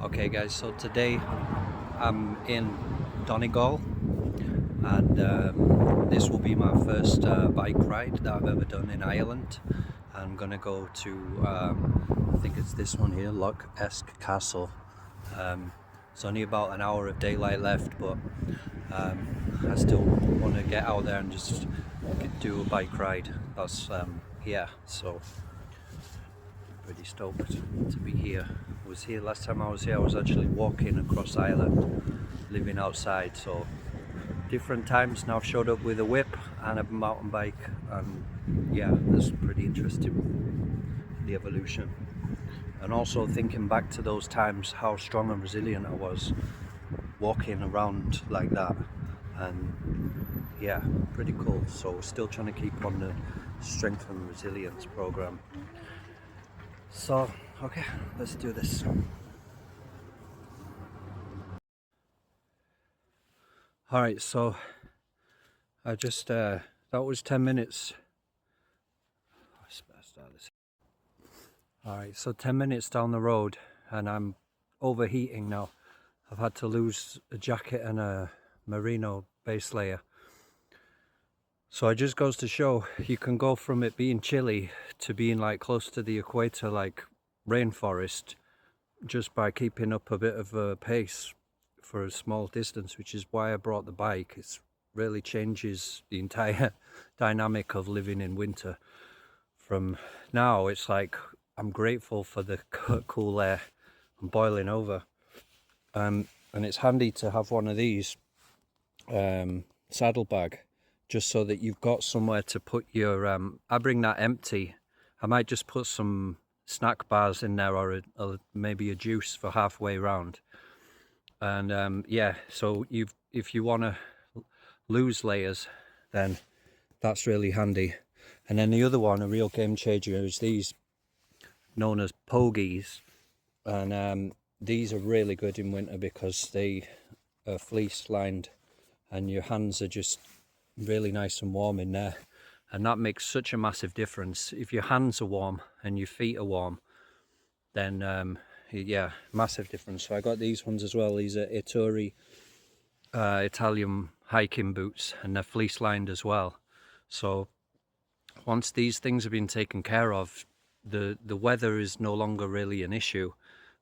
Okay guys, so today I'm in Donegal and this will be my first bike ride that I've ever done in Ireland. I'm gonna go to, I think it's this one here, Lough Eske Castle. It's only about an hour of daylight left, but I still want to get out there and just do a bike ride. That's, yeah, so pretty stoked to be here. I was here last time I was here. I was actually walking across Ireland, living outside. So different times now. I've showed up with a whip and a mountain bike, and yeah, that's pretty interesting, the evolution. And also thinking back to those times, how strong and resilient I was walking around like that, and yeah, pretty cool. So we're still trying to keep on the strength and resilience program. So, okay, let's do this. Alright, so I just, that was 10 minutes. Alright, so 10 minutes down the road and I'm overheating now. I've had to lose a jacket and a merino base layer. So it just goes to show you can go from it being chilly to being like close to the equator, like rainforest, just by keeping up a bit of a pace for a small distance, which is why I brought the bike. It really changes the entire dynamic of living in winter. From now, it's like I'm grateful for the cool air. I'm boiling over, and it's handy to have one of these saddlebag, just so that you've got somewhere to put your I bring that empty. I might just put some snack bars in there, or maybe a juice for halfway round. And yeah, so if you want to lose layers, then that's really handy. And then the other one, a real game changer, is these known as pogies, and these are really good in winter because they are fleece lined and your hands are just really nice and warm in there, and that makes such a massive difference. If your hands are warm and your feet are warm, then yeah, massive difference. So I got these ones as well. These are Ettore Italian hiking boots, and they're fleece lined as well. So once these things have been taken care of, the weather is no longer really an issue.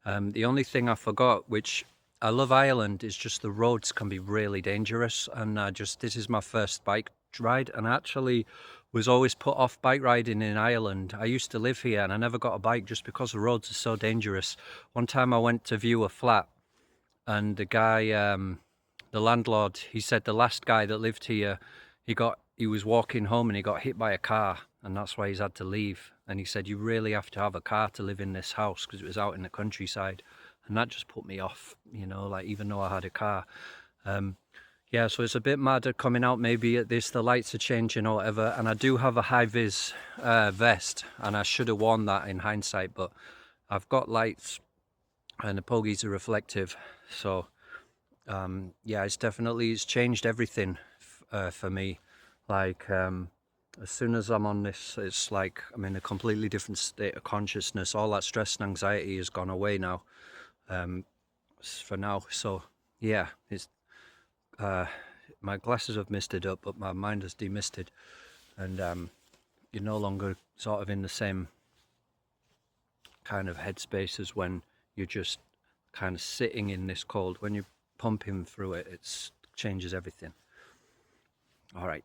The only thing I forgot, which I love Ireland, is just the roads can be really dangerous, and this is my first bike ride, and I actually was always put off bike riding in Ireland. I used to live here and I never got a bike just because the roads are so dangerous. One time I went to view a flat, and the guy, the landlord, he said the last guy that lived here, he was walking home and he got hit by a car, and that's why he's had to leave. And he said, you really have to have a car to live in this house, because it was out in the countryside. And that just put me off, you know, like, even though I had a car. Yeah, so it's a bit mad coming out maybe at this, the lights are changing or whatever, and I do have a high-vis vest, and I should have worn that in hindsight, but I've got lights and the pogies are reflective. So yeah, it's changed everything for me. Like, as soon as I'm on this, it's like I'm in a completely different state of consciousness. All that stress and anxiety has gone away now, for now. So yeah, it's my glasses have misted up, but my mind has demisted, and you're no longer sort of in the same kind of headspace as when you're just kind of sitting in this cold. When you're pumping through it, it changes everything. All right.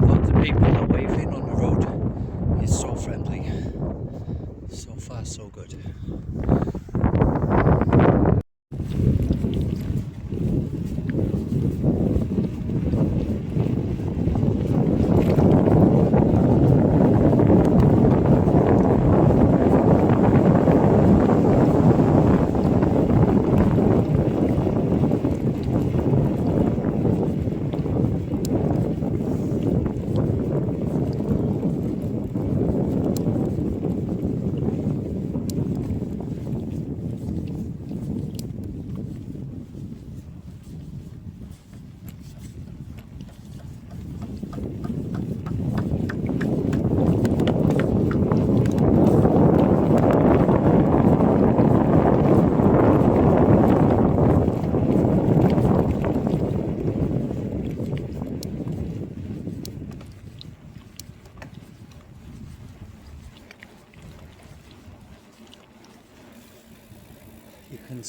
Lots of people are waving on the road. It's so friendly. So far, so good.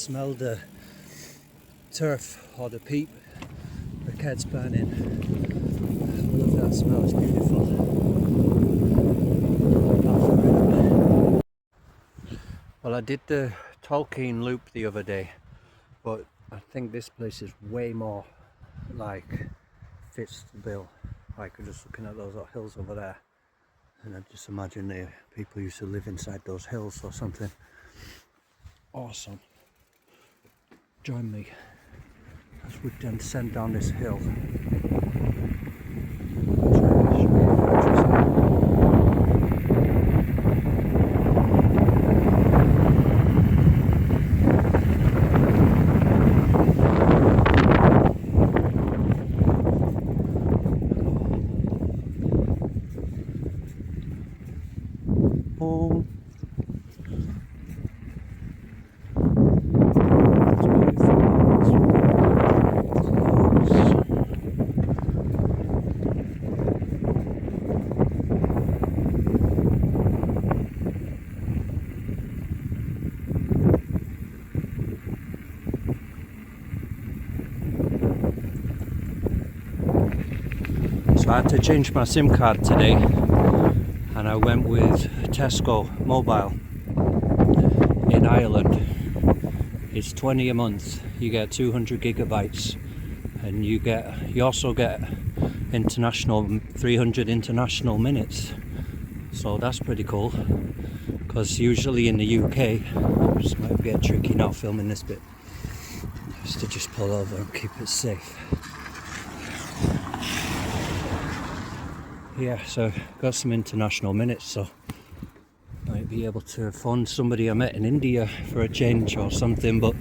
smell the turf or the peat briquettes burning. I love that smell, it's beautiful. Well, I did the Tolkien loop the other day, but I think this place is way more like fits the bill. Like just looking at those hills over there, and I just imagine the people used to live inside those hills or something. Awesome. Join me as we descend down this hill. Oh. So I had to change my SIM card today, and I went with Tesco Mobile in Ireland. It's 20 a month. You get 200 gigabytes, and you also get 300 international minutes. So that's pretty cool. Because usually in the UK, this might get tricky not filming this bit, just to just pull over and keep it safe. Yeah, so got some international minutes, so might be able to phone somebody I met in India for a change or something, but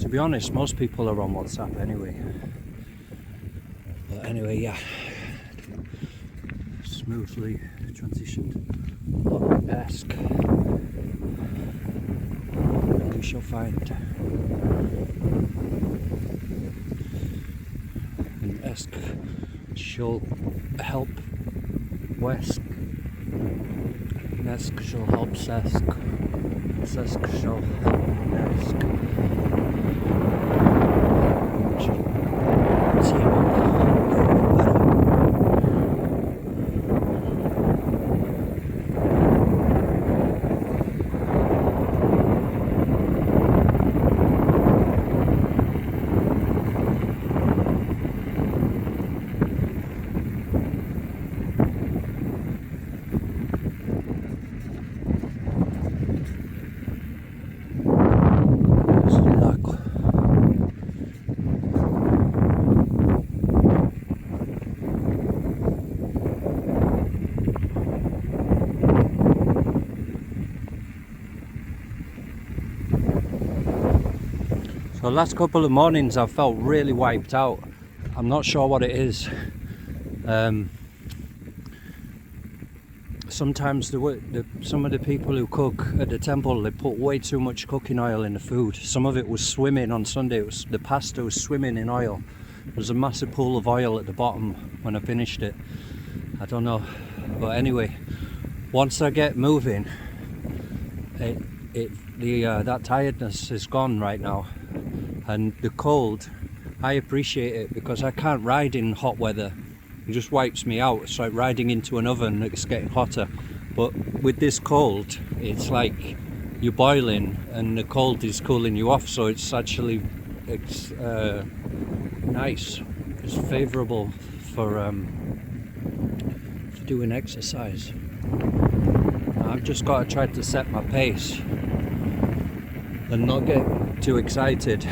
to be honest, most people are on WhatsApp anyway. But anyway, yeah, smoothly transitioned. Lough Eske, and we shall find. And Eske shall help West. Eske shall help Sesk. Sesk shall help Eske. Team up. So the last couple of mornings I've felt really wiped out. I'm not sure what it is. Sometimes some of the people who cook at the temple, they put way too much cooking oil in the food. Some of it was swimming on Sunday. The pasta was swimming in oil. There was a massive pool of oil at the bottom when I finished it. I don't know, but anyway, once I get moving, that tiredness is gone right now. And the cold, I appreciate it because I can't ride in hot weather. It just wipes me out. It's like riding into an oven, it's getting hotter. But with this cold, it's like you're boiling and the cold is cooling you off. So it's actually, nice. It's favourable for doing exercise. I've just got to try to set my pace and not get too excited.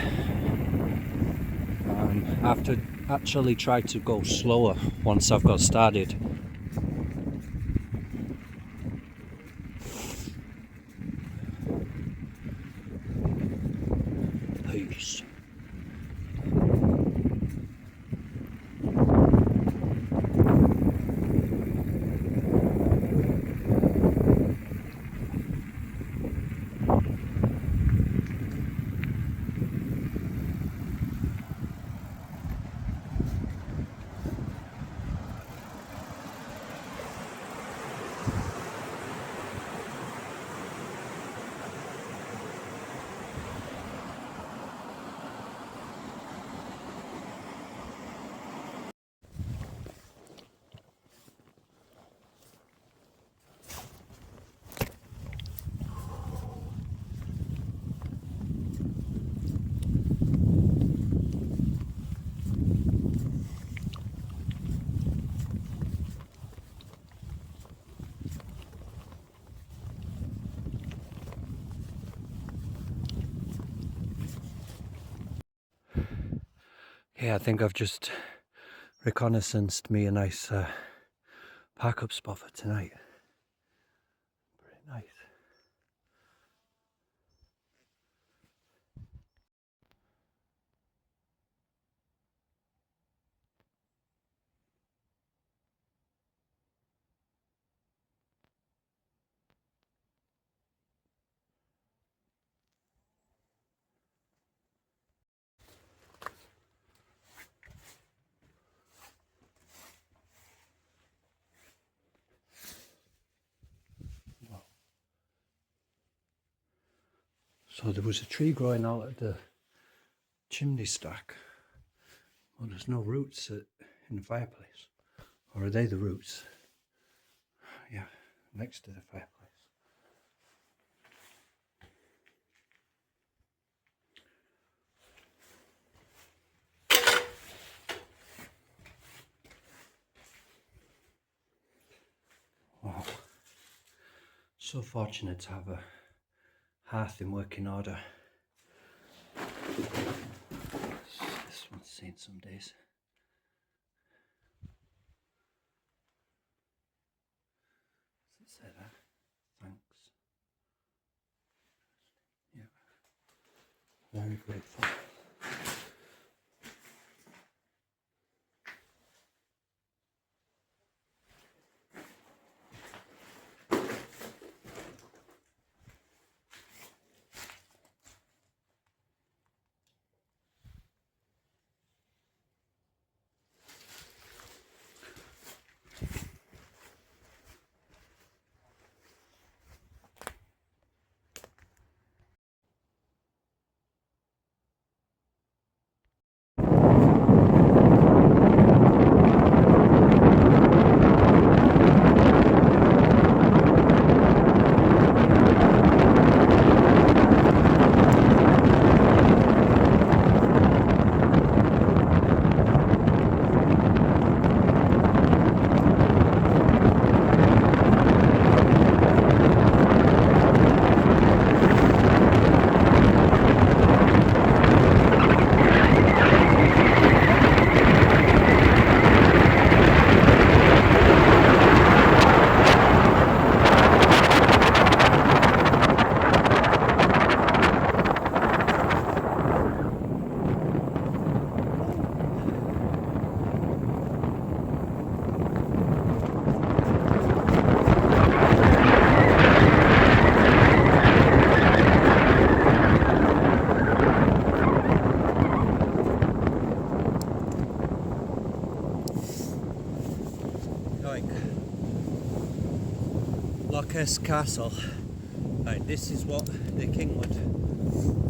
I have to actually try to go slower once I've got started. Peace. Yeah, I think I've just reconnaissanced me a nice park up spot for tonight. Pretty nice. So there was a tree growing out of the chimney stack. Well, there's no roots in the fireplace. Or are they the roots? Yeah, next to the fireplace. Wow. So fortunate to have a hearth in working order. This one's seen some days. Does it say that? Thanks. Yeah. Very grateful. Lough Eske Castle. Right, this is what the king would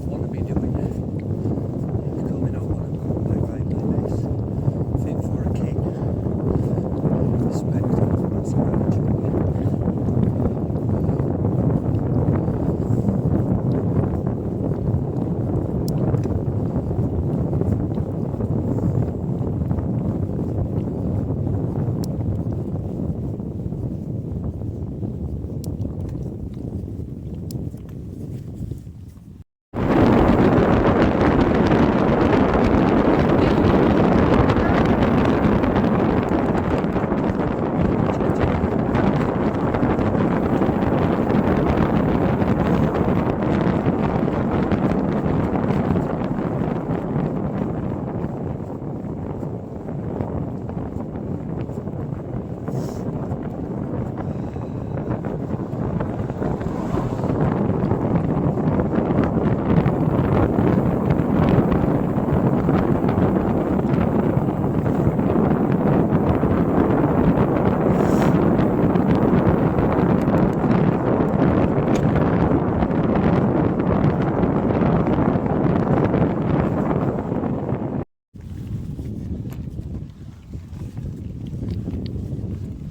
want to be doing. Coming out on a mountain bike like this. Fit for a king. Respect and massive energy.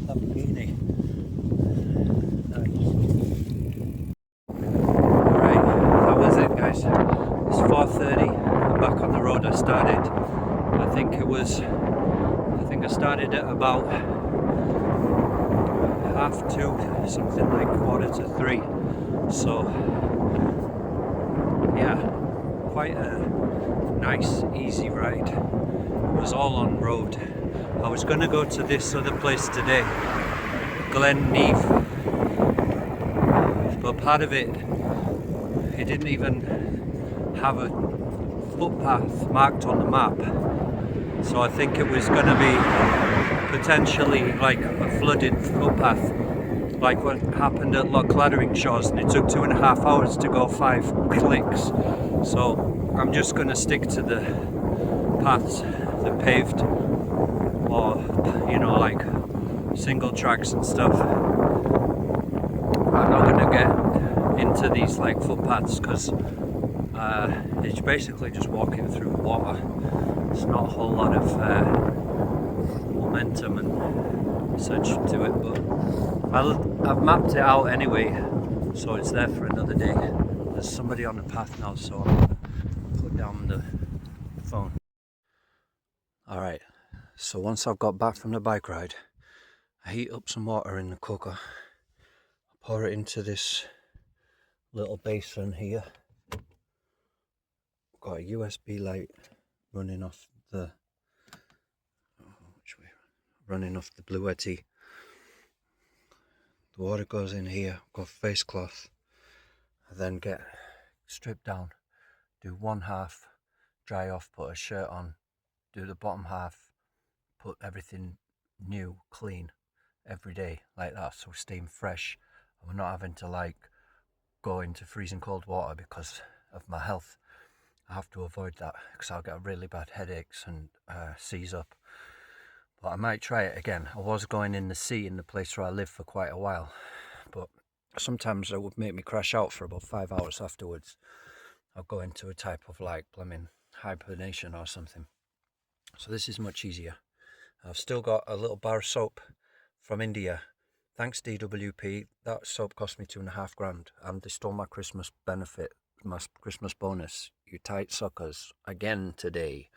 Lamborghini. Nice. Alright, that was it guys. It's 4:30. I'm back on the road I started. I think I started at about 2:30, something like 2:45. So yeah, quite a nice easy ride. was all on road. I was going to go to this other place today, Glen Neath, but part of it didn't even have a footpath marked on the map, so I think it was going to be potentially like a flooded footpath, like what happened at Lough Eske, and it took 2.5 hours to go 5 clicks. So I'm just going to stick to the paths, the paved, or like single tracks and stuff. I'm not going to get into these like footpaths because it's basically just walking through water. It's not a whole lot of momentum and such to it, but I've mapped it out anyway, so it's there for another day. There's somebody on the path now, so I'm gonna put down the phone. Alright, so once I've got back from the bike ride, I heat up some water in the cooker, pour it into this little basin here. Got a USB light running off the Lough Eske. The water goes in here, got face cloth, I then get stripped down, do one half, dry off, put a shirt on, do the bottom half, put everything new, clean, every day like that, so staying fresh. And we're not having to like go into freezing cold water because of my health. I have to avoid that because I'll get really bad headaches and seize up. But I might try it again. I was going in the sea in the place where I live for quite a while, but sometimes it would make me crash out for about 5 hours afterwards. I'll go into a type of like blooming hibernation or something. So this is much easier. I've still got a little bar of soap from India. Thanks DWP, that soap cost me 2.5 grand, and they stole my Christmas benefit, my Christmas bonus. You tight suckers, again today.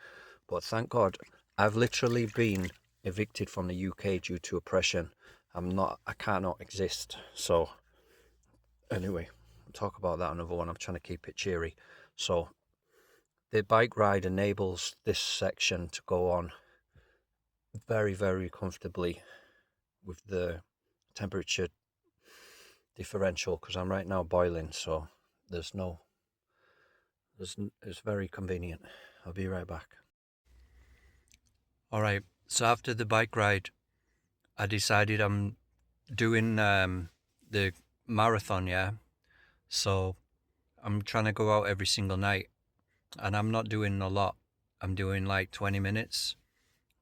But thank God, I've literally been evicted from the UK due to oppression. I cannot exist. So anyway, we'll talk about that another one. I'm trying to keep it cheery. So the bike ride enables this section to go on very, very comfortably with the temperature differential, because I'm right now boiling, so it's very convenient. I'll be right back. Alright, so after the bike ride, I decided I'm doing the marathon, yeah? So I'm trying to go out every single night, and I'm not doing a lot. I'm doing like 20 minutes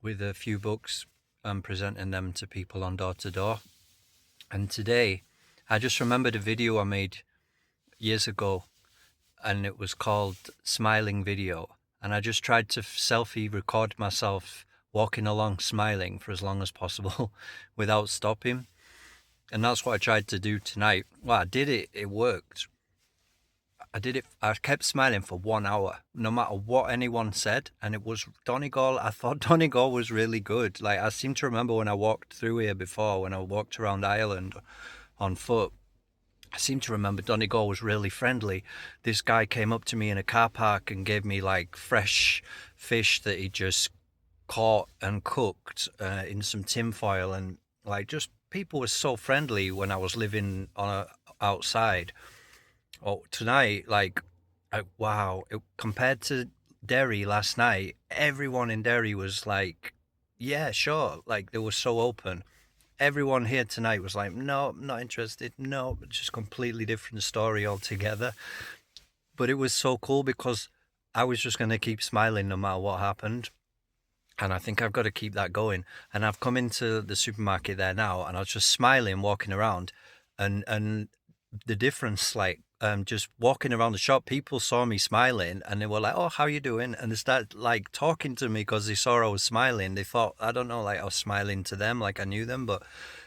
with a few books and presenting them to people on door to door. And today, I just remembered a video I made years ago, and it was called Smiling Video. And I just tried to selfie record myself walking along smiling for as long as possible without stopping. And that's what I tried to do tonight. Well, I did it. It worked. I kept smiling for 1 hour, no matter what anyone said. And it was Donegal. I thought Donegal was really good. Like, I seem to remember when I walked through here before, when I walked around Ireland on foot, I seem to remember Donegal was really friendly. This guy came up to me in a car park and gave me like fresh fish that he just caught and cooked in some tin foil, and like just people were so friendly when I was living outside. Oh, tonight, like, wow, compared to Derry last night, everyone in Derry was like, yeah, sure, like they were so open. Everyone here tonight was like, no, not interested, no, just completely different story altogether. But it was so cool because I was just going to keep smiling no matter what happened. And I think I've got to keep that going. And I've come into the supermarket there now, and I was just smiling, walking around, and the difference, like, just walking around the shop, people saw me smiling, and they were like, "Oh, how you doing?" And they started like talking to me because they saw I was smiling. They thought, I don't know, like I was smiling to them, like I knew them, but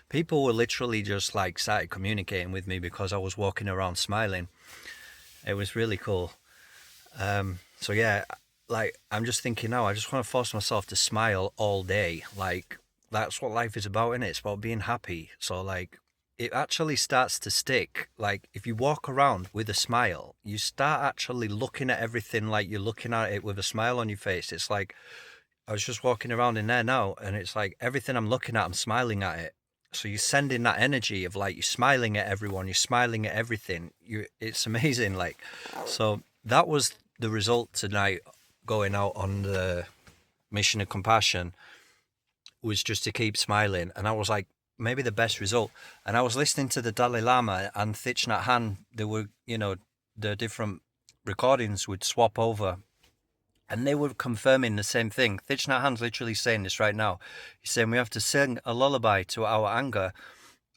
people were literally just like started communicating with me because I was walking around smiling. It was really cool. So yeah, like I'm just thinking now, I just want to force myself to smile all day. Like that's what life is about, innit? It's about being happy. So like it actually starts to stick. Like if you walk around with a smile, you start actually looking at everything like you're looking at it with a smile on your face. It's like I was just walking around in there now, and it's like everything I'm looking at, I'm smiling at it. So you're sending that energy of like you're smiling at everyone, you're smiling at everything. It's amazing. Like, so that was the result tonight. Going out on the mission of compassion was just to keep smiling, and I was like, maybe the best result. And I was listening to the Dalai Lama and Thich Nhat Hanh. There were, the different recordings would swap over, and they were confirming the same thing. Thich Nhat Hanh's literally saying this right now. He's saying we have to sing a lullaby to our anger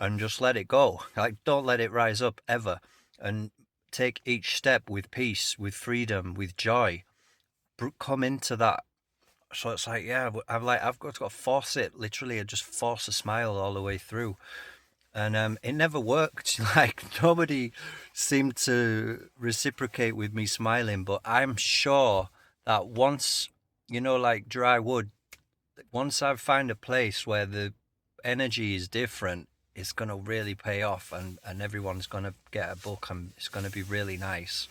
and just let it go. Like, don't let it rise up ever. And take each step with peace, with freedom, with joy. Come into that. So it's like, yeah, I've got to force it. Literally, I just force a smile all the way through. And it never worked. Like, nobody seemed to reciprocate with me smiling. But I'm sure that once, like dry wood, once I find a place where the energy is different, it's going to really pay off, and everyone's going to get a book, and it's going to be really nice.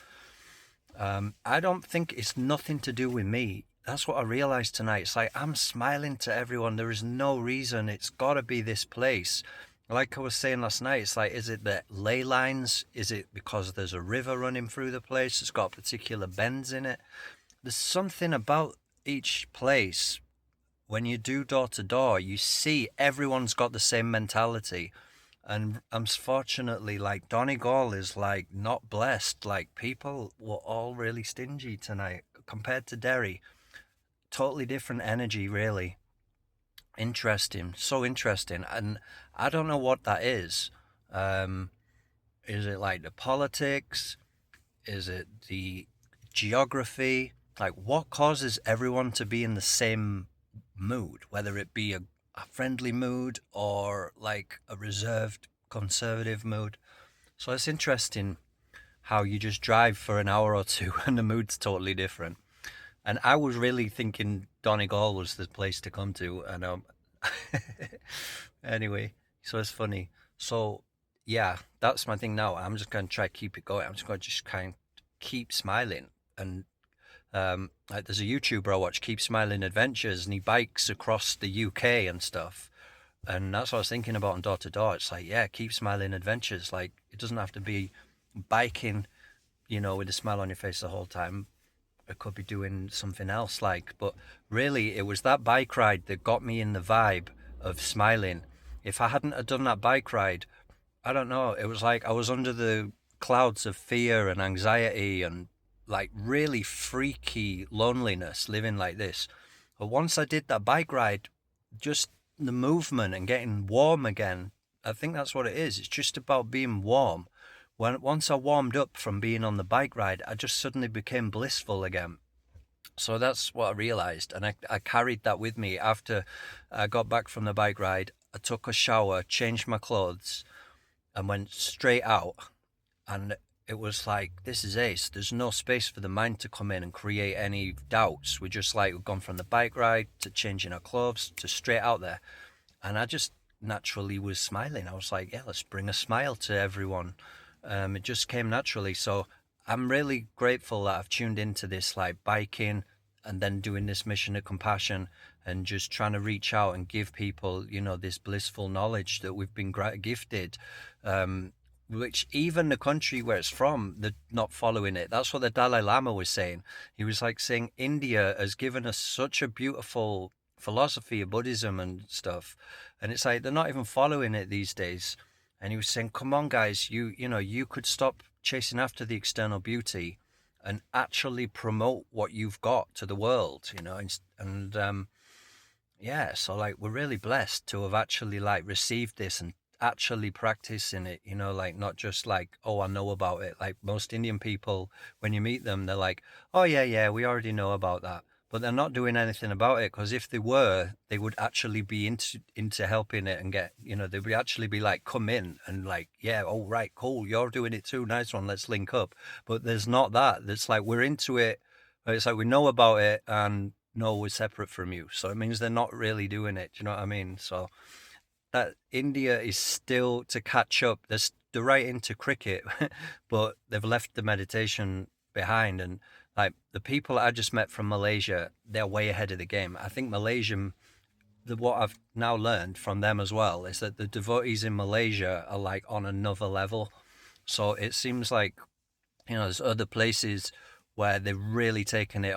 I don't think it's nothing to do with me. That's what I realized tonight. It's like I'm smiling to everyone. There is no reason. It's got to be this place. Like I was saying last night, it's like, is it the ley lines? Is it because there's a river running through the place? It's got particular bends in it. There's something about each place. When you do door to door, you see everyone's got the same mentality. And unfortunately, like, Donegal is like not blessed. Like, people were all really stingy tonight compared to Derry. Totally different energy, really. Interesting, so interesting. And I don't know what that is. Um, is it like the politics? Is it the geography? Like, what causes everyone to be in the same mood, whether it be a friendly mood or like a reserved conservative mood? So it's interesting how you just drive for an hour or two and the mood's totally different. And I was really thinking Donegal was the place to come to, and anyway, so it's funny. So yeah, that's my thing now. I'm just going to try to keep it going. I'm just going to just kind of keep smiling. And like, there's a YouTuber I watch, Keep Smiling Adventures, and he bikes across the UK and stuff. And that's what I was thinking about on door to door. It's like, yeah, keep smiling adventures. Like, it doesn't have to be biking, with a smile on your face the whole time. It could be doing something else, like, but really, it was that bike ride that got me in the vibe of smiling. If I hadn't have done that bike ride, I don't know. It was like I was under the clouds of fear and anxiety and like really freaky loneliness living like this. But once I did that bike ride, just the movement and getting warm again, I think that's what it is. It's just about being warm. Once I warmed up from being on the bike ride, I just suddenly became blissful again. So that's what I realized, and I carried that with me after I got back from the bike ride. I took a shower, changed my clothes, and went straight out. And it was like, this is ace. There's no space for the mind to come in and create any doubts. We've gone from the bike ride to changing our clothes to straight out there. And I just naturally was smiling. I was like, yeah, let's bring a smile to everyone. It just came naturally. So I'm really grateful that I've tuned into this, like biking and then doing this mission of compassion and just trying to reach out and give people, this blissful knowledge that we've been gifted. Which even the country where it's from, they're not following it. That's what the Dalai Lama was saying. He was like saying India has given us such a beautiful philosophy of Buddhism and stuff, and it's like they're not even following it these days. And he was saying, come on guys, you could stop chasing after the external beauty and actually promote what you've got to the world, and yeah, so like we're really blessed to have actually like received this and actually practicing it, like not just like, oh, I know about it. Like most Indian people, when you meet them, they're like, oh yeah, we already know about that. But they're not doing anything about it, because if they were, they would actually be into helping it and get, they would actually be like, come in and like, yeah, oh right, cool, you're doing it too, nice one, let's link up. But there's not that. It's like we're into it. It's like we know about it and no, we're separate from you. So it means they're not really doing it. Do you know what I mean? So that India is still to catch up. They're right into cricket, but they've left the meditation behind. And Like the people I just met from Malaysia, they're way ahead of the game. I think what I've now learned from them as well is that the devotees in Malaysia are like on another level. So it seems like, there's other places where they've really taken it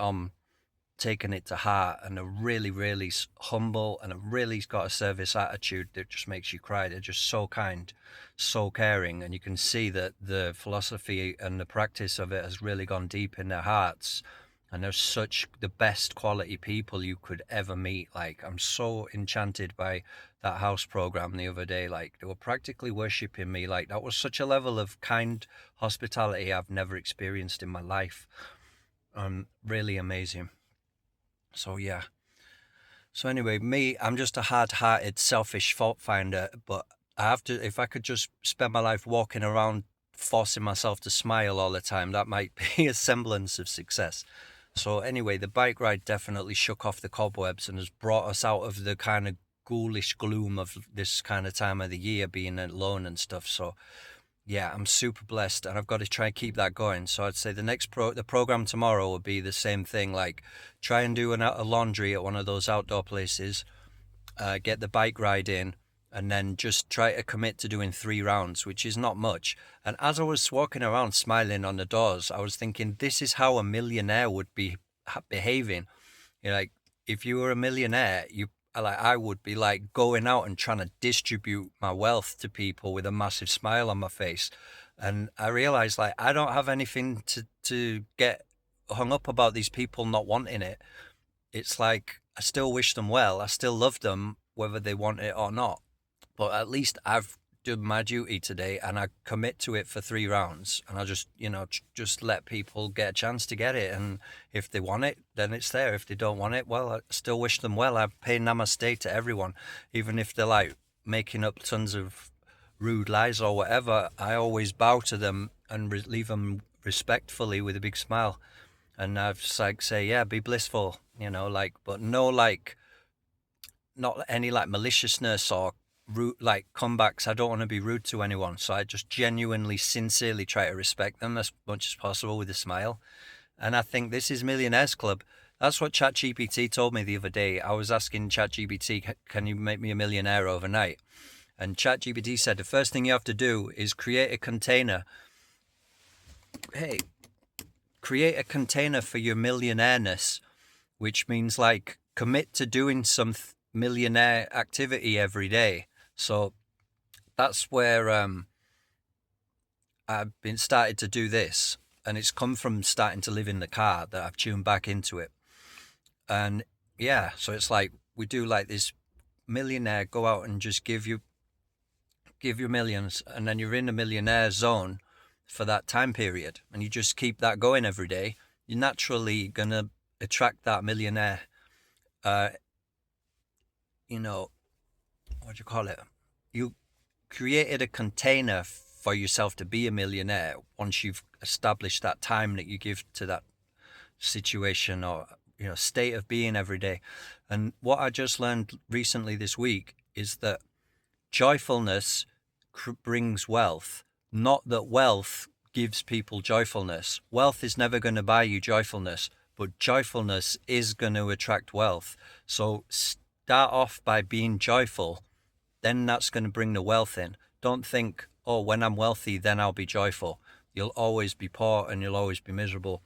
to heart, and are really, really humble, and have really got a service attitude that just makes you cry. They're just so kind, so caring, and you can see that the philosophy and the practice of it has really gone deep in their hearts. And they're such the best quality people you could ever meet. Like, I'm so enchanted by that house program the other day. Like, they were practically worshipping me. Like, that was such a level of kind hospitality I've never experienced in my life. Really amazing. So yeah. So anyway, I'm just a hard-hearted, selfish fault finder, but if I could just spend my life walking around forcing myself to smile all the time, that might be a semblance of success. So anyway, the bike ride definitely shook off the cobwebs and has brought us out of the kind of ghoulish gloom of this kind of time of the year, being alone and stuff. So yeah, I'm super blessed, and I've got to try and keep that going. So I'd say the program tomorrow will be the same thing. Like, try and do a laundry at one of those outdoor places, get the bike ride in, and then just try to commit to doing 3 rounds, which is not much. And as I was walking around smiling on the doors, I was thinking, this is how a millionaire would be behaving. Like, if you were a millionaire, I would be like going out and trying to distribute my wealth to people with a massive smile on my face. And I realized, like, I don't have anything to get hung up about these people not wanting it. It's like, I still wish them well. I still love them, whether they want it or not. But at least I've done my duty today, and I commit to it for 3 rounds, and I just, just let people get a chance to get it. And if they want it, then it's there. If they don't want it, well, I still wish them well. I pay namaste to everyone, even if they're like making up tons of rude lies or whatever. I always bow to them and leave them respectfully with a big smile. And I've just like say, yeah, be blissful, like, but no, like, not any like maliciousness or rude like comebacks. I don't want to be rude to anyone, so I just genuinely, sincerely try to respect them as much as possible with a smile. And I think this is Millionaires Club. That's what ChatGPT told me the other day. I was asking ChatGPT, can you make me a millionaire overnight? And ChatGPT said the first thing you have to do is create a container. Hey, create a container for your millionaireness, which means like commit to doing some millionaire activity every day. So that's where I've been started to do this, and it's come from starting to live in the car that I've tuned back into it. And yeah, so it's like we do like this millionaire go out and just give you millions, and then you're in the millionaire zone for that time period, and you just keep that going every day. You're naturally gonna attract that millionaire what do you call it? You created a container for yourself to be a millionaire once you've established that time that you give to that situation or state of being every day. And what I just learned recently this week is that joyfulness brings wealth, not that wealth gives people joyfulness. Wealth is never going to buy you joyfulness, but joyfulness is going to attract wealth. So start off by being joyful, then that's going to bring the wealth in. Don't think, oh, when I'm wealthy, then I'll be joyful. You'll always be poor and you'll always be miserable.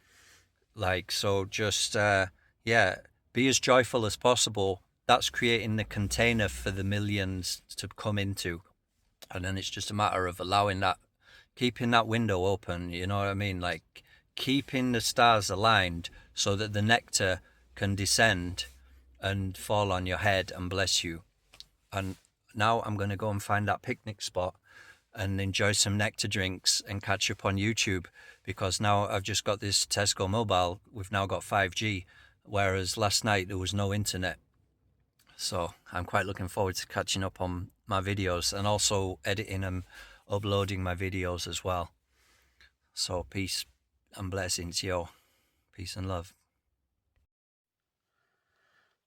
Like, so just, be as joyful as possible. That's creating the container for the millions to come into. And then it's just a matter of allowing that, keeping that window open, you know what I mean? Like, keeping the stars aligned so that the nectar can descend and fall on your head and bless you. And now I'm going to go and find that picnic spot and enjoy some nectar drinks and catch up on YouTube, because now I've just got this Tesco mobile. We've now got 5G, whereas last night there was no internet. So I'm quite looking forward to catching up on my videos and also editing and uploading my videos as well. So peace and blessings, yo. Peace and love.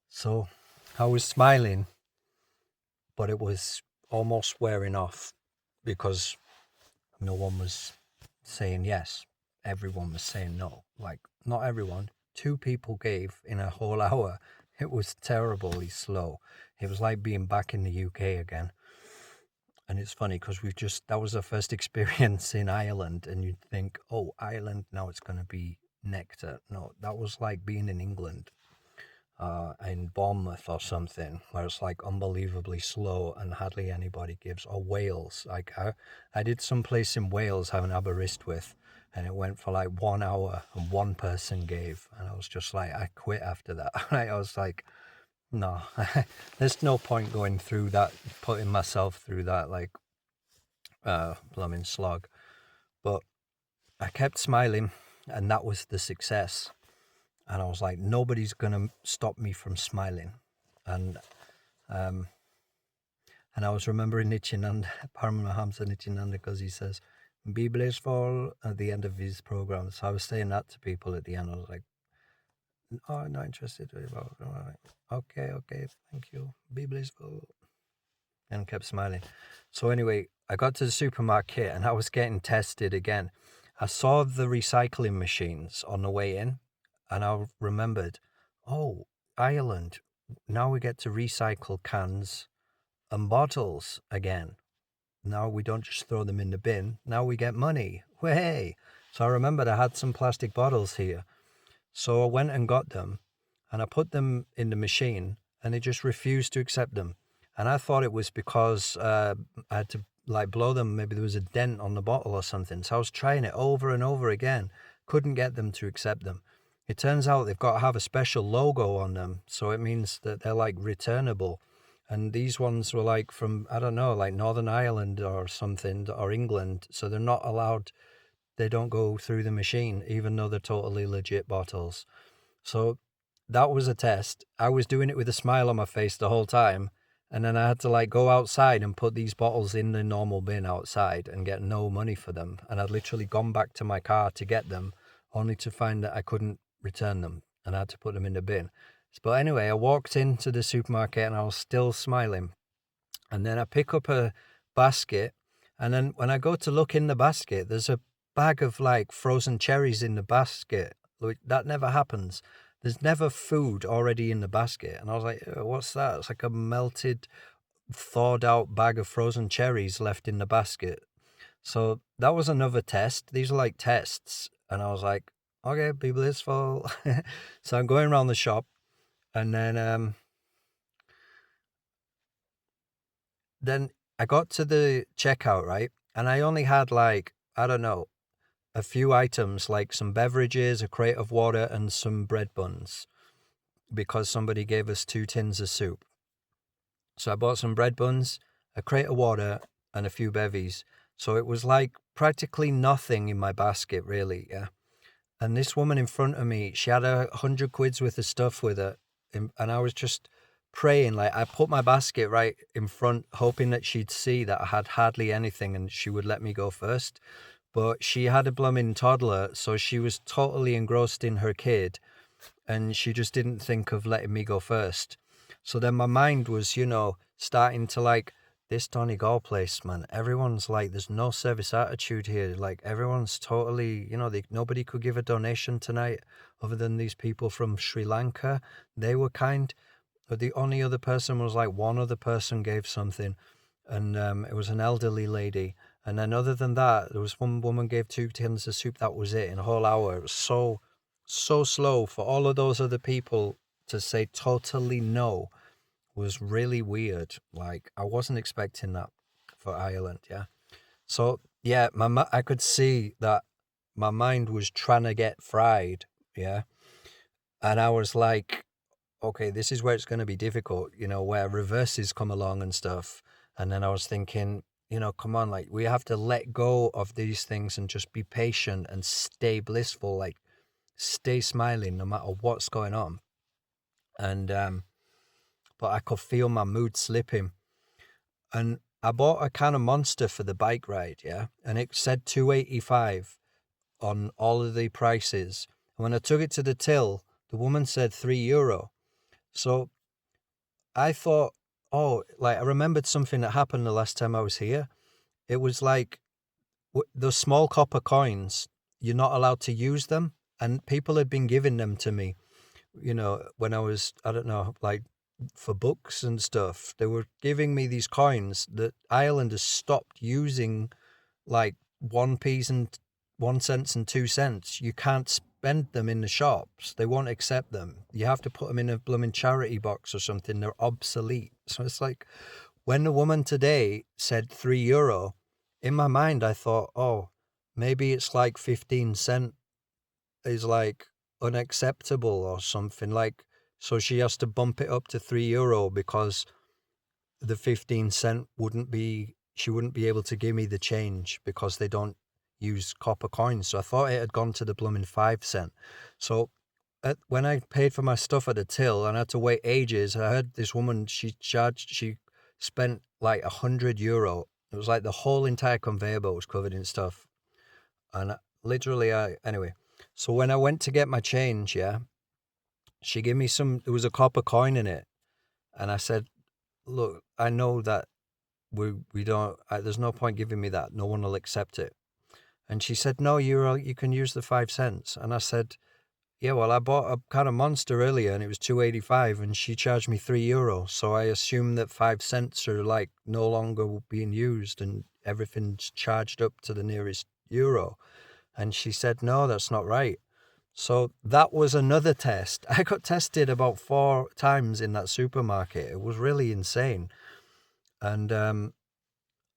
So I was smiling, but it was almost wearing off because no one was saying yes. Everyone was saying no. Like, not everyone, 2 people gave in a whole hour. It was terribly slow. It was like being back in the UK again. And it's funny because that was our first experience in Ireland, and you'd think, oh, Ireland, now it's going to be nectar. No, that was like being in England, in Bournemouth or something, where it's like unbelievably slow and hardly anybody gives. Or Wales. Like I did some place in Wales having Aberystwyth, and it went for like 1 hour and one person gave. And I was just like, I quit after that. I was like, no, there's no point going through that, putting myself through that, like, blooming slog. But I kept smiling, and that was the success. And I was like, nobody's gonna stop me from smiling. And I was remembering Nityananda, Paramahamsa Nityananda, because he says, "Be blissful" at the end of his program. So I was saying that to people at the end. I was like, "Oh, I'm not interested." Okay, thank you. Be blissful. And kept smiling. So anyway, I got to the supermarket and I was getting tested again. I saw the recycling machines on the way in, and I remembered, oh, Ireland, now we get to recycle cans and bottles again. Now we don't just throw them in the bin. Now we get money. Way! So I remembered I had some plastic bottles here. So I went and got them, and I put them in the machine, and it just refused to accept them. And I thought it was because I had to like blow them. Maybe there was a dent on the bottle or something. So I was trying it over and over again. Couldn't get them to accept them. It turns out they've got to have a special logo on them. So it means that they're like returnable. And these ones were like from, I don't know, like Northern Ireland or something, or England. So they're not allowed, they don't go through the machine, even though they're totally legit bottles. So that was a test. I was doing it with a smile on my face the whole time. And then I had to like go outside and put these bottles in the normal bin outside and get no money for them. And I'd literally gone back to my car to get them, only to find that I couldn't return them and I had to put them in the bin. But anyway, I walked into the supermarket and I was still smiling. And then I pick up a basket. And then when I go to look in the basket, there's a bag of like frozen cherries in the basket. That never happens. There's never food already in the basket. And I was like, what's that? It's like a melted, thawed out bag of frozen cherries left in the basket. So that was another test. These are like tests. And I was like, okay, be blissful. So I'm going around the shop, and then I got to the checkout, right? And I only had like, I don't know, a few items, like some beverages, a crate of water, and some bread buns, because somebody gave us 2 tins of soup. So I bought some bread buns, a crate of water, and a few bevies. So it was like practically nothing in my basket, really, yeah. And this woman in front of me, she had 100 quid's worth of stuff with her, and I was just praying. Like, I put my basket right in front, hoping that she'd see that I had hardly anything and she would let me go first. But she had a blooming toddler, so she was totally engrossed in her kid, and she just didn't think of letting me go first. So then my mind was, starting to like, this Donegal place, man, everyone's like, there's no service attitude here. Like, everyone's totally, nobody could give a donation tonight other than these people from Sri Lanka. They were kind. But the only other person was like, one other person gave something, and it was an elderly lady. And then other than that, there was one woman gave 2 tins of soup. That was it in a whole hour. It was so slow. For all of those other people to say totally no was really weird. Like, I wasn't expecting that for Ireland, yeah. So, yeah, I could see that my mind was trying to get fried, yeah. And I was like, okay, this is where it's going to be difficult, where reverses come along and stuff. And then I was thinking, come on, like, we have to let go of these things and just be patient and stay blissful, like, stay smiling no matter what's going on. And, but I could feel my mood slipping. And I bought a can of Monster for the bike ride, yeah? And it said 285 on all of the prices. And when I took it to the till, the woman said €3. So I thought, oh, like, I remembered something that happened the last time I was here. It was like, those small copper coins, you're not allowed to use them and people had been giving them to me, when I was, I don't know, like for books and stuff. They were giving me these coins that Ireland has stopped using, like 1p and 1 cent and 2 cents. You can't spend them in the shops. They won't accept them. You have to put them in a blooming charity box or something. They're obsolete. So it's like, when the woman today said €3, in my mind I thought, oh, maybe it's like 15 cent is like unacceptable or something, like, so she has to bump it up to €3 because the 15 cent she wouldn't be able to give me the change because they don't use copper coins. So I thought it had gone to the blooming 5 cent. So when I paid for my stuff at the till and I had to wait ages, I heard this woman, she spent like €100. It was like the whole entire conveyor belt was covered in stuff. And literally, anyway, so when I went to get my change, yeah, she gave me there was a copper coin in it. And I said, look, I know that we don't, there's no point giving me that. No one will accept it. And she said, no, you can use the 5 cents. And I said, yeah, well, I bought a kind of Monster earlier and it was €2.85 and she charged me €3. So I assume that 5 cents are like no longer being used and everything's charged up to the nearest euro. And she said, no, that's not right. So that was another test. I got tested about 4 times in that supermarket. It was really insane. And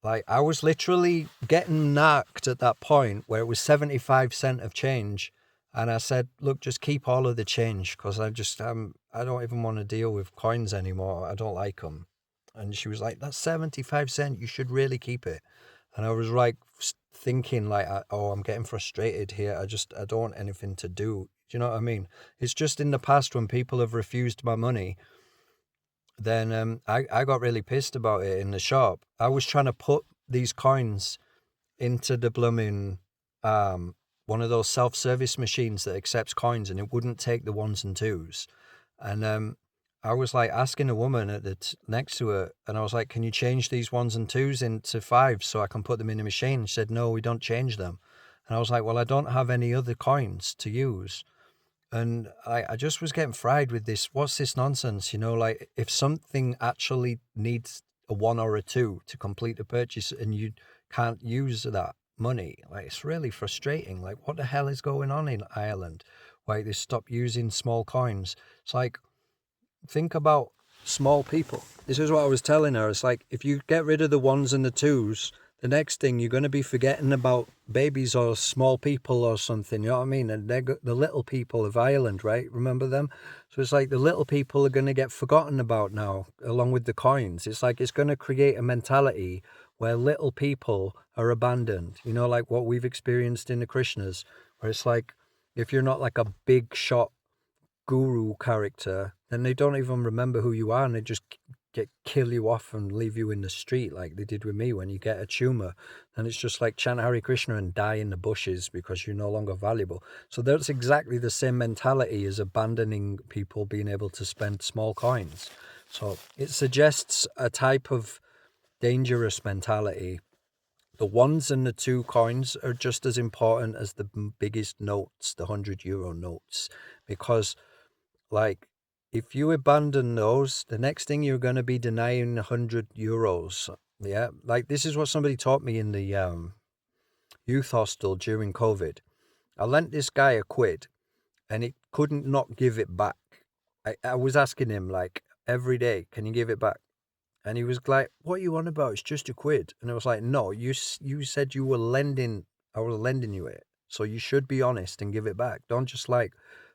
like, I was literally getting knocked at that point where it was 75 cent of change. And I said, look, just keep all of the change because I don't even want to deal with coins anymore. I don't like them. And she was like, that's 75 cent. You should really keep it. And I was like thinking like, oh, I'm getting frustrated here. I don't want anything to do. Do you know what I mean? It's just in the past when people have refused my money, then I got really pissed about it in the shop. I was trying to put these coins into the blooming one of those self-service machines that accepts coins, and it wouldn't take the ones and twos. And I was like asking a woman next to her, and I was like, can you change these ones and twos into fives so I can put them in a machine? She said, no, we don't change them. And I was like, well, I don't have any other coins to use. And I just was getting fried with this. What's this nonsense? Like, if something actually needs a 1 or a 2 to complete the purchase and you can't use that money, like, it's really frustrating. Like, what the hell is going on in Ireland? Why they stop using small coins? It's like, think about small people. This is what I was telling her. It's like, if you get rid of the ones and the twos, the next thing you're going to be forgetting about babies or small people or something. You know what I mean? And they're the little people of Ireland, right? Remember them? So it's like the little people are going to get forgotten about now, along with the coins. It's like it's going to create a mentality where little people are abandoned. Like what we've experienced in the Krishnas, where it's like, if you're not like a big shot guru character, then they don't even remember who you are, and they just kill you off and leave you in the street like they did with me. When you get a tumor, and it's just like chant Hare Krishna and die in the bushes because you're no longer valuable. So that's exactly the same mentality as abandoning people being able to spend small coins. So it suggests a type of dangerous mentality. The ones and the 2 coins are just as important as the biggest notes, the €100 notes, because, like, if you abandon those, the next thing you're going to be denying €100. Yeah, like, this is what somebody taught me in the youth hostel during COVID. I lent this guy a quid, and he couldn't not give it back. I was asking him, like, every day, can you give it back? And he was like, what are you on about? It's just a quid. And I was like, no, you said you were lending, I was lending you it. So you should be honest and give it back. Don't just like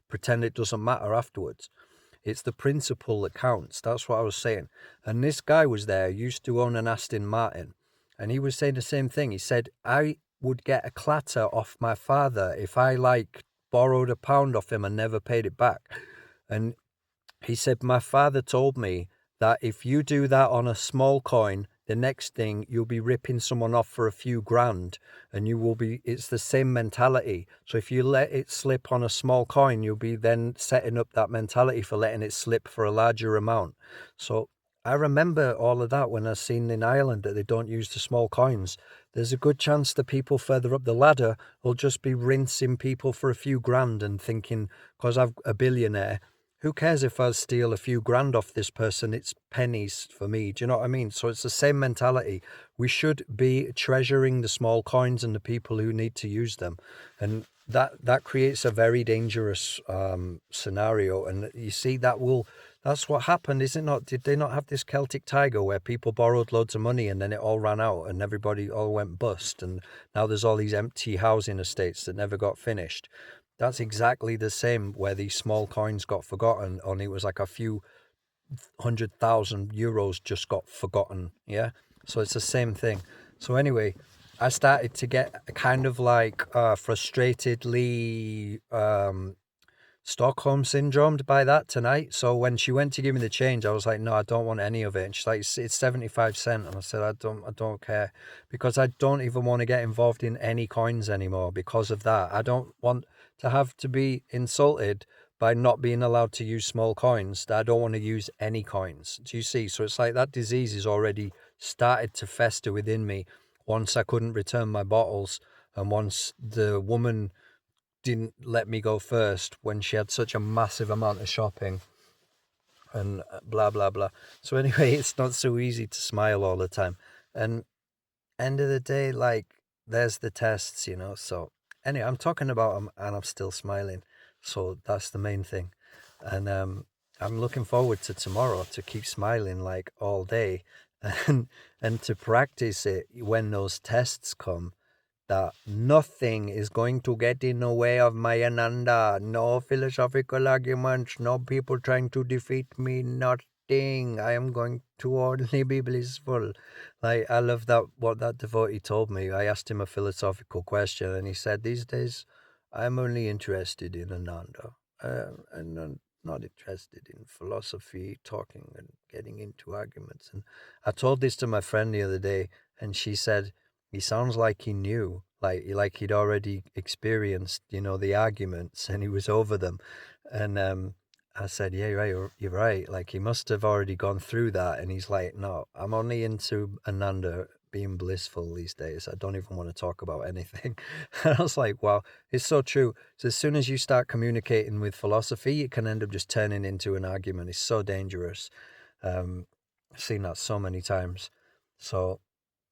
pretend it doesn't matter afterwards. It's the principle that counts. That's what I was saying. And this guy was there, used to own an Aston Martin. And he was saying the same thing. He said, I would get a clatter off my father if I like borrowed £1 off him and never paid it back. And he said, my father told me that if you do that on a small coin, the next thing you'll be ripping someone off for a few grand, and it's the same mentality. So if you let it slip on a small coin, you'll be then setting up that mentality for letting it slip for a larger amount. So I remember all of that when I seen in Ireland that they don't use the small coins. There's a good chance the people further up the ladder will just be rinsing people for a few grand and thinking, because I'm a billionaire, who cares if I steal a few grand off this person? It's pennies for me. Do you know what I mean? So it's the same mentality. We should be treasuring the small coins and the people who need to use them. And that creates a very dangerous scenario. And you see, that's what happened, is it not? Did they not have this Celtic Tiger where people borrowed loads of money and then it all ran out and everybody all went bust, and now there's all these empty housing estates that never got finished? That's exactly the same where these small coins got forgotten, only it was like a few 100,000 euros just got forgotten. Yeah. So it's the same thing. So anyway, I started to get kind of like frustratedly Stockholm syndromed by that tonight. So when she went to give me the change, I was like, no, I don't want any of it. And she's like, it's 75 cents. And I said, I don't care, because I don't even want to get involved in any coins anymore because of that. I don't want to have to be insulted by not being allowed to use small coins. I don't want to use any coins. Do you see? So it's like that disease is already started to fester within me once I couldn't return my bottles, and once the woman didn't let me go first when she had such a massive amount of shopping, and blah blah blah. So anyway, it's not so easy to smile all the time. And end of the day, like, there's the tests, So anyway, I'm talking about them and I'm still smiling. So that's the main thing. And I'm looking forward to tomorrow to keep smiling like all day, and to practice it when those tests come, that nothing is going to get in the way of my Ananda. No philosophical arguments, no people trying to defeat me, nothing. I am going to only be blissful. Like, I love that, what that devotee told me. I asked him a philosophical question and he said, these days, I'm only interested in Ananda. And I'm not interested in philosophy, talking and getting into arguments. And I told this to my friend the other day, and she said, he sounds like he knew, like he'd already experienced, the arguments, and he was over them. And I said, yeah, you're right. Like, he must have already gone through that. And he's like, no, I'm only into Ananda, being blissful these days. I don't even want to talk about anything. And I was like, wow, it's so true. So as soon as you start communicating with philosophy, it can end up just turning into an argument. It's so dangerous. I've seen that so many times. So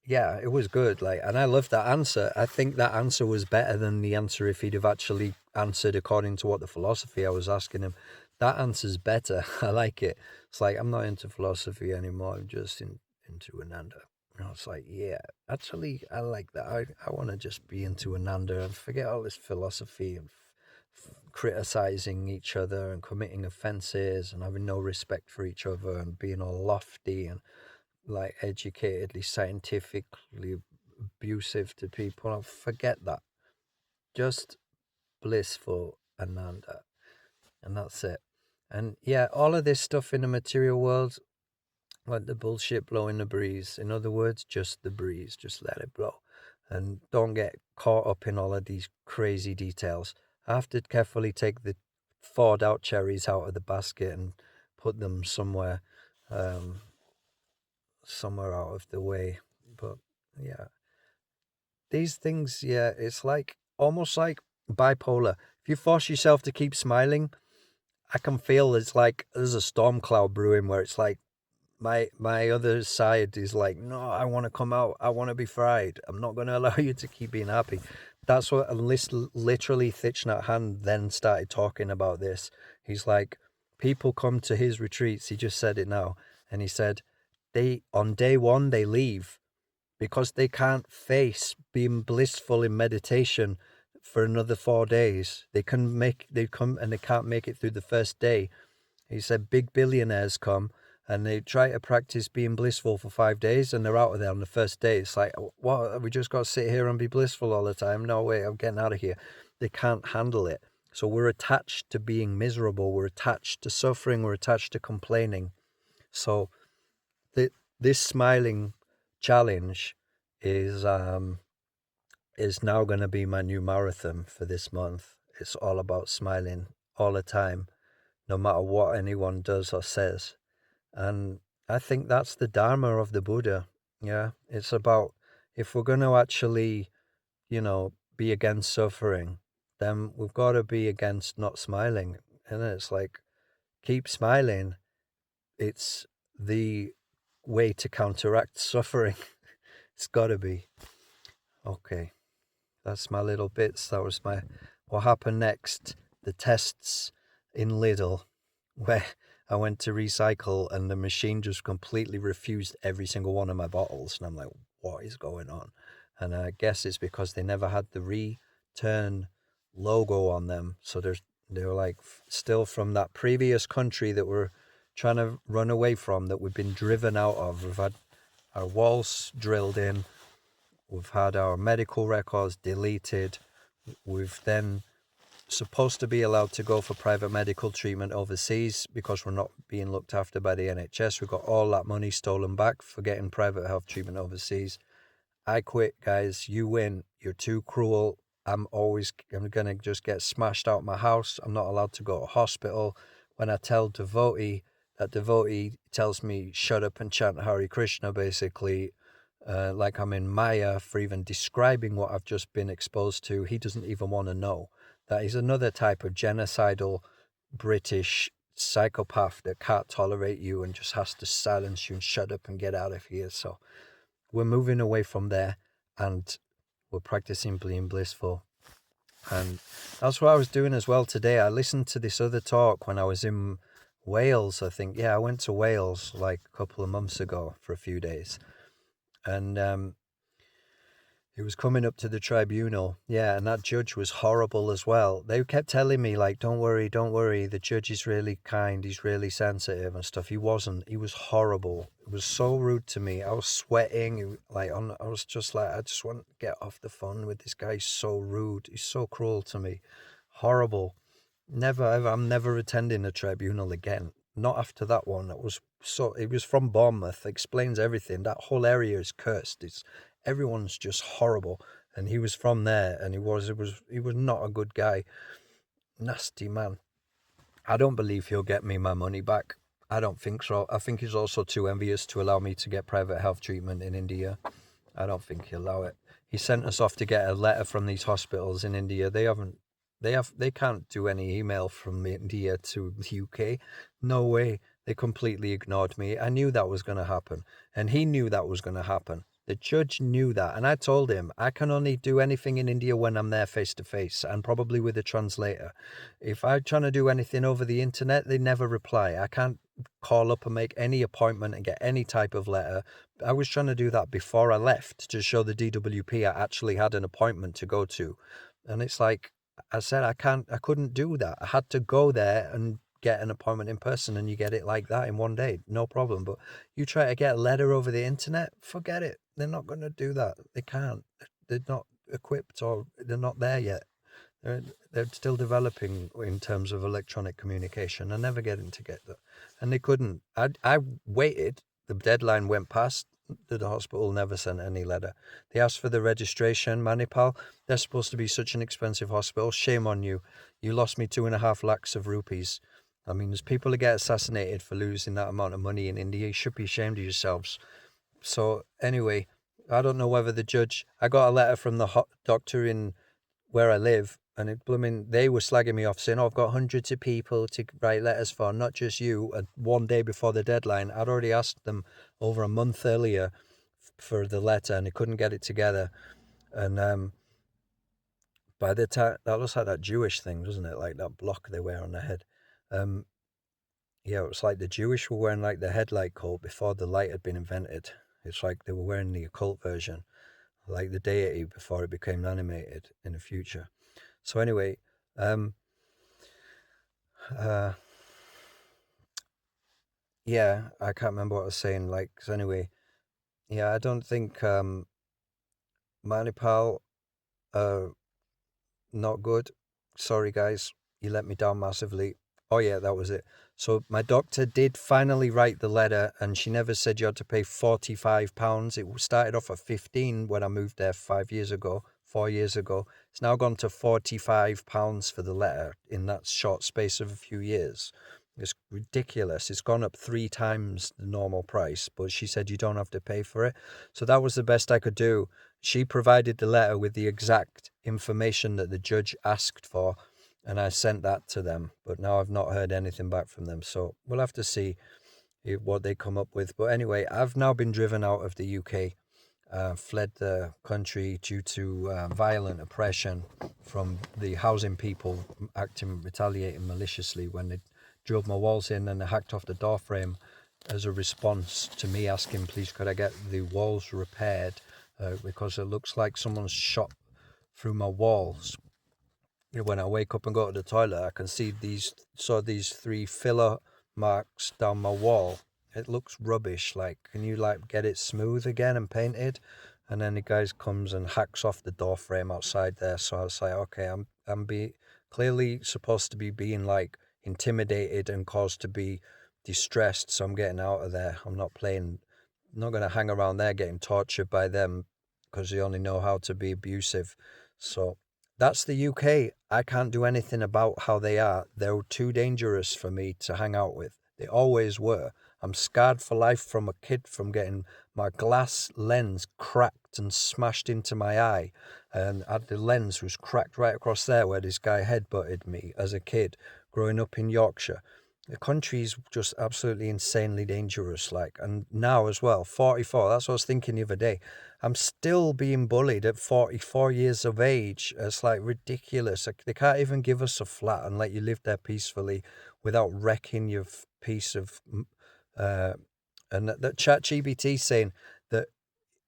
yeah, it was good. Like, and I loved that answer. I think that answer was better than the answer if he'd have actually answered according to what the philosophy I was asking him. That answer's better. I like it. It's like, I'm not into philosophy anymore. I'm just into Ananda. And I was like, yeah, actually, I like that. I want to just be into Ananda and forget all this philosophy and criticizing each other and committing offenses and having no respect for each other and being all lofty and like educatedly, scientifically abusive to people. I'll forget that. Just blissful Ananda. And that's it. And yeah, all of this stuff in the material world, like the bullshit blowing the breeze. In other words, just the breeze. Just let it blow. And don't get caught up in all of these crazy details. I have to carefully take the thawed out cherries out of the basket and put them somewhere out of the way. But yeah, these things, yeah, it's like almost like bipolar. If you force yourself to keep smiling, I can feel it's like there's a storm cloud brewing where it's like my other side is like, no, I want to come out, I want to be fried, I'm not going to allow you to keep being happy. That's what literally Thich Nhat Hanh then started talking about this. He's like, people come to his retreats, he just said it now, and he said they, on day one, they leave because they can't face being blissful in meditation for another 4 days. They come and they can't make it through the first day. He said big billionaires come and they try to practice being blissful for 5 days and they're out of there on the first day. It's like, what? We just got to sit here and be blissful all the time? No way, I'm getting out of here. They can't handle it. So we're attached to being miserable. We're attached to suffering. We're attached to complaining. So this smiling challenge is now going to be my new marathon for this month. It's all about smiling all the time, no matter what anyone does or says. And I think that's the Dharma of the Buddha. Yeah, it's about if we're going to actually, be against suffering, then we've got to be against not smiling. And it's like, keep smiling. It's the way to counteract suffering. It's got to be. Okay, that's my little bits. That was my. What happened next? The tests in Lidl, where I went to recycle and the machine just completely refused every single one of my bottles. And I'm like, what is going on? And I guess it's because they never had the return logo on them. So they were like still from that previous country that we're trying to run away from, that we've been driven out of. We've had our walls drilled in. We've had our medical records deleted. We've then supposed to be allowed to go for private medical treatment overseas because we're not being looked after by the NHS. We got all that money stolen back for getting private health treatment overseas. I quit, guys. You win. You're too cruel. I'm going to just get smashed out of my house. I'm not allowed to go to hospital. When I tell devotee, that devotee tells me, shut up and chant Hare Krishna, basically, like I'm in Maya for even describing what I've just been exposed to. He doesn't even want to know. That is another type of genocidal British psychopath that can't tolerate you and just has to silence you and shut up and get out of here. So we're moving away from there and we're practicing being blissful. And that's what I was doing as well today. I listened to this other talk when I was in Wales, I think. Yeah, I went to Wales like a couple of months ago for a few days. And it was coming up to the tribunal. Yeah, and that judge was horrible as well. They kept telling me, like, don't worry, the judge is really kind, he's really sensitive and stuff. He wasn't. He was horrible. It was so rude to me. I was sweating. I was just like, I just want to get off the phone with this guy. He's so rude. He's so cruel to me. Horrible. Never ever. I'm never attending a tribunal again. Not after that one. It was from Bournemouth. Explains everything. That whole area is cursed. Everyone's just horrible. And he was from there, and he was not a good guy. Nasty man. I don't believe he'll get me my money back. I don't think so. I think he's also too envious to allow me to get private health treatment in India. I don't think he'll allow it. He sent us off to get a letter from these hospitals in India. They can't do any email from India to the UK. No way. They completely ignored me. I knew that was going to happen. And he knew that was going to happen. The judge knew that. And I told him, I can only do anything in India when I'm there face to face and probably with a translator. If I'm trying to do anything over the internet, they never reply. I can't call up and make any appointment and get any type of letter. I was trying to do that before I left to show the DWP I actually had an appointment to go to. And it's like, I said, I couldn't do that. I had to go there and get an appointment in person, and you get it like that in one day, no problem. But you try to get a letter over the internet, forget it. They're not going to do that. They can't. They're not equipped, or they're not there yet. They're still developing in terms of electronic communication. I never getting to get that, and they couldn't. I waited. The deadline went past. The hospital never sent any letter. They asked for the registration. Manipal, they're supposed to be such an expensive hospital. Shame on you. You lost me 2.5 lakhs of rupees. I mean, there's people that get assassinated for losing that amount of money in India. You should be ashamed of yourselves. So anyway, I don't know whether the judge. I got a letter from the doctor in where I live, and they were slagging me off, saying, "Oh, I've got hundreds of people to write letters for, not just you." And one day before the deadline, I'd already asked them over a month earlier for the letter, and they couldn't get it together. And by the time, that looks like that Jewish thing, doesn't it? Like that block they wear on their head. Yeah, it was like the Jewish were wearing like the headlight coat before the light had been invented. It's like they were wearing the occult version, like the deity before it became animated in the future. So anyway, yeah, I can't remember what I was saying. Like, 'cause anyway, yeah, I don't think Manipal, not good. Sorry, guys, you let me down massively. Oh yeah, that was it. So my doctor did finally write the letter, and she never said you had to pay £45. It started off at 15 when I moved there 4 years ago. It's now gone to £45 for the letter in that short space of a few years. It's ridiculous. It's gone up 3 times the normal price, but she said you don't have to pay for it. So that was the best I could do. She provided the letter with the exact information that the judge asked for, and I sent that to them. But now I've not heard anything back from them. So we'll have to see what they come up with. But anyway, I've now been driven out of the UK. Fled the country due to violent oppression from the housing people retaliating maliciously when they drilled my walls in and they hacked off the door frame as a response to me asking, please, could I get the walls repaired because it looks like someone's shot through my walls. When I wake up and go to the toilet, I can see these 3 filler marks down my wall. It looks rubbish. Like, can you like get it smooth again and painted? And then the guy comes and hacks off the door frame outside there. So I was like, okay, I'm clearly supposed to be being like intimidated and caused to be distressed. So I'm getting out of there. I'm not going to hang around there getting tortured by them because they only know how to be abusive. So that's the UK. I can't do anything about how they are. They're too dangerous for me to hang out with. They always were. I'm scarred for life from a kid from getting my glass lens cracked and smashed into my eye. And the lens was cracked right across there where this guy headbutted me as a kid growing up in Yorkshire. The country's just absolutely insanely dangerous. And now as well, 44, that's what I was thinking the other day. I'm still being bullied at 44 years of age. It's like ridiculous. They can't even give us a flat and let you live there peacefully without wrecking your piece of... and that ChatGPT saying that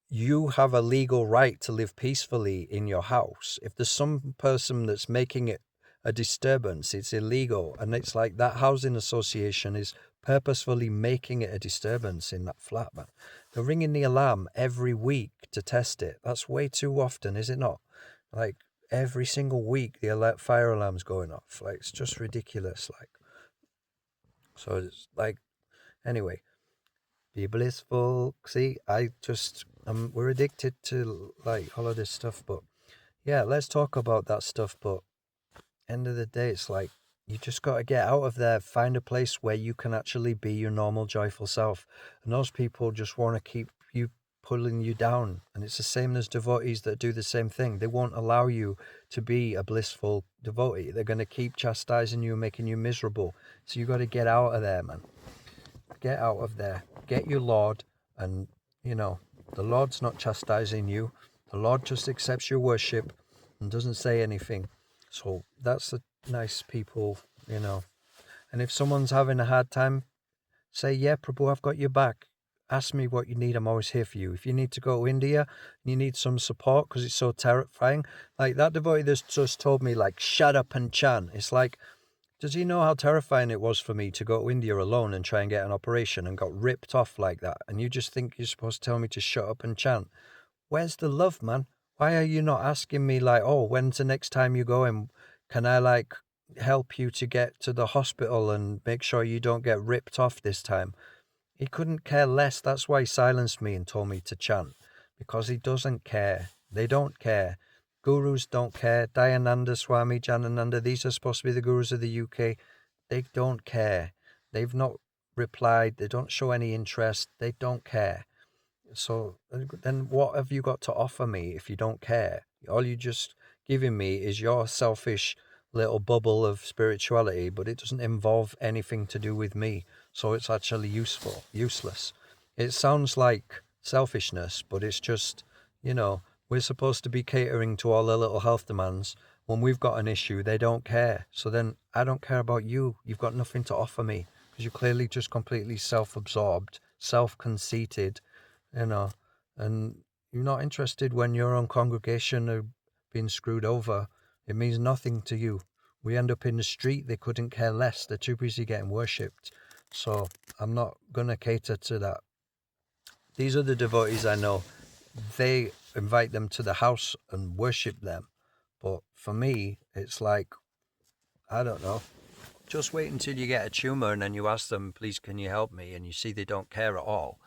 you have a legal right to live peacefully in your house. If there's some person that's making it a disturbance, it's illegal. And it's like that housing association is purposefully making it a disturbance in that flat, man. They're ringing the alarm every week to test it. That's way too often, is it not? Like every single week the fire alarm's going off. Like it's just ridiculous. So it's like, anyway, be blissful. See, we're addicted to like all of this stuff, but yeah, let's talk about that stuff. But end of the day, it's like you just got to get out of there, find a place where you can actually be your normal joyful self. And those people just want to keep you pulling you down. And it's the same as devotees that do the same thing. They won't allow you to be a blissful devotee. They're going to keep chastising you, making you miserable. So you got to get out of there, man. Get out of there. Get your Lord. And the Lord's not chastising you. The Lord just accepts your worship and doesn't say anything. So that's the nice people, And if someone's having a hard time, say, yeah, Prabhu, I've got your back. Ask me what you need. I'm always here for you. If you need to go to India and you need some support because it's so terrifying, like that devotee that just told me, like, shut up and chant. It's like, does he know how terrifying it was for me to go to India alone and try and get an operation and got ripped off like that? And you just think you're supposed to tell me to shut up and chant? Where's the love, man? Why are you not asking me like, oh, when's the next time you go and can I like help you to get to the hospital and make sure you don't get ripped off this time? He couldn't care less. That's why he silenced me and told me to chant, because he doesn't care. They don't care. Gurus don't care. Dayananda, Swami, Janananda, these are supposed to be the gurus of the UK. They don't care. They've not replied. They don't show any interest. They don't care. So then what have you got to offer me if you don't care? All you just giving me is your selfish little bubble of spirituality, but it doesn't involve anything to do with me. So it's actually useless. It sounds like selfishness, but it's just, we're supposed to be catering to all their little health demands. When we've got an issue, they don't care. So then I don't care about you. You've got nothing to offer me because you're clearly just completely self-absorbed, self-conceited, and you're not interested when your own congregation are being screwed over. It means nothing to you. We end up in the street, they couldn't care less. They're too busy getting worshipped. So I'm not going to cater to that. These are the devotees I know. They invite them to the house and worship them. But for me, it's like, I don't know. Just wait until you get a tumour and then you ask them, please, can you help me? And you see they don't care at all.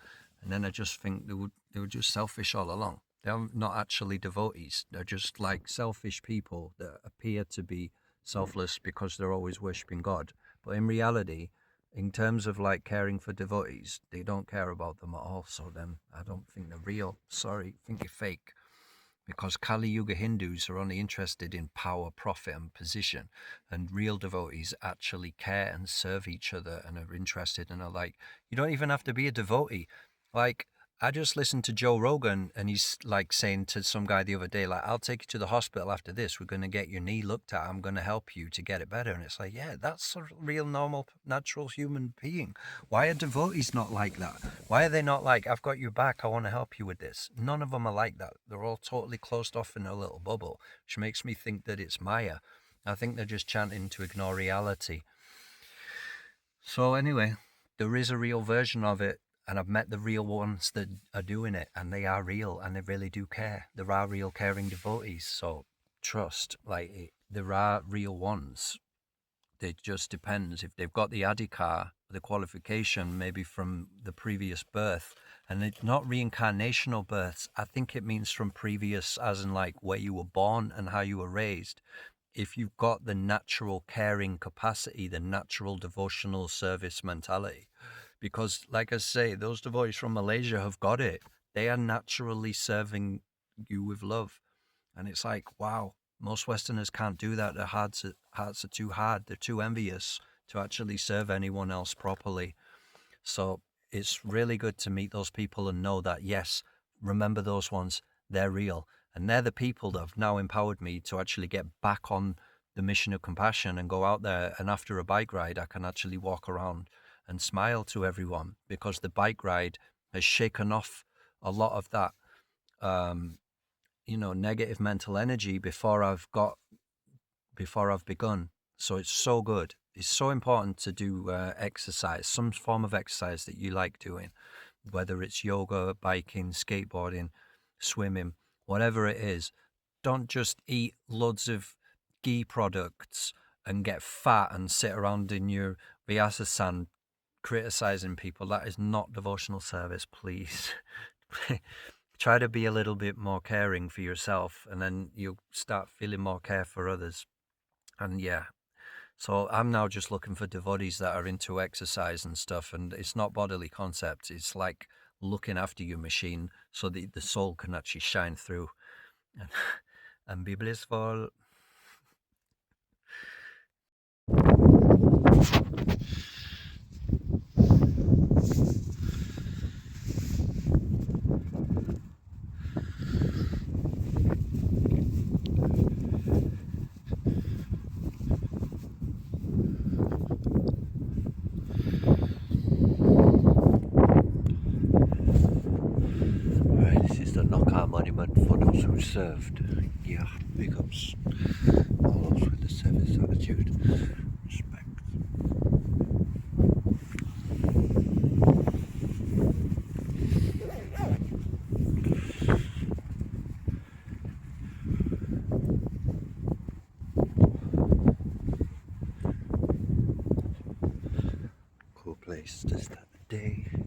And then I just think they were just selfish all along. They're not actually devotees. They're just like selfish people that appear to be selfless because they're always worshipping God. But in reality, in terms of like caring for devotees, they don't care about them at all. So then I don't think they're real. Sorry, I think they're fake. Because Kali Yuga Hindus are only interested in power, profit, and position, and real devotees actually care and serve each other and are interested and are like, you don't even have to be a devotee. Like, I just listened to Joe Rogan, and he's like saying to some guy the other day, like, I'll take you to the hospital after this. We're going to get your knee looked at. I'm going to help you to get it better. And it's like, yeah, that's a real, normal, natural human being. Why are devotees not like that? Why are they not like, I've got your back, I want to help you with this? None of them are like that. They're all totally closed off in a little bubble, which makes me think that it's Maya. I think they're just chanting to ignore reality. So anyway, there is a real version of it, and I've met the real ones that are doing it, and they are real, and they really do care. There are real caring devotees, so trust, there are real ones. It just depends if they've got the adhikar, the qualification, maybe from the previous birth, and it's not reincarnational births. I think it means from previous, as in like where you were born and how you were raised. If you've got the natural caring capacity, the natural devotional service mentality, because like I say, those devotees from Malaysia have got it. They are naturally serving you with love. And it's like, wow, most Westerners can't do that. Their hearts are too hard. They're too envious to actually serve anyone else properly. So it's really good to meet those people and know that, yes, remember those ones, they're real. And they're the people that have now empowered me to actually get back on the mission of compassion and go out there. And after a bike ride, I can actually walk around and smile to everyone, because the bike ride has shaken off a lot of that, negative mental energy before I've begun. So it's so good. It's so important to do exercise, some form of exercise that you like doing, whether it's yoga, biking, skateboarding, swimming, whatever it is. Don't just eat loads of ghee products and get fat and sit around in your vyasa criticizing people. That is not devotional service, please. Try to be a little bit more caring for yourself, and then you'll start feeling more care for others. And yeah, so I'm now just looking for devotees that are into exercise and stuff, and it's not bodily concepts. It's like looking after your machine so that the soul can actually shine through and, and be blissful. Right, this is the knockout monument for those who served. Yeah, big ups. All those with the service attitude. Respect. Cool place to start the day.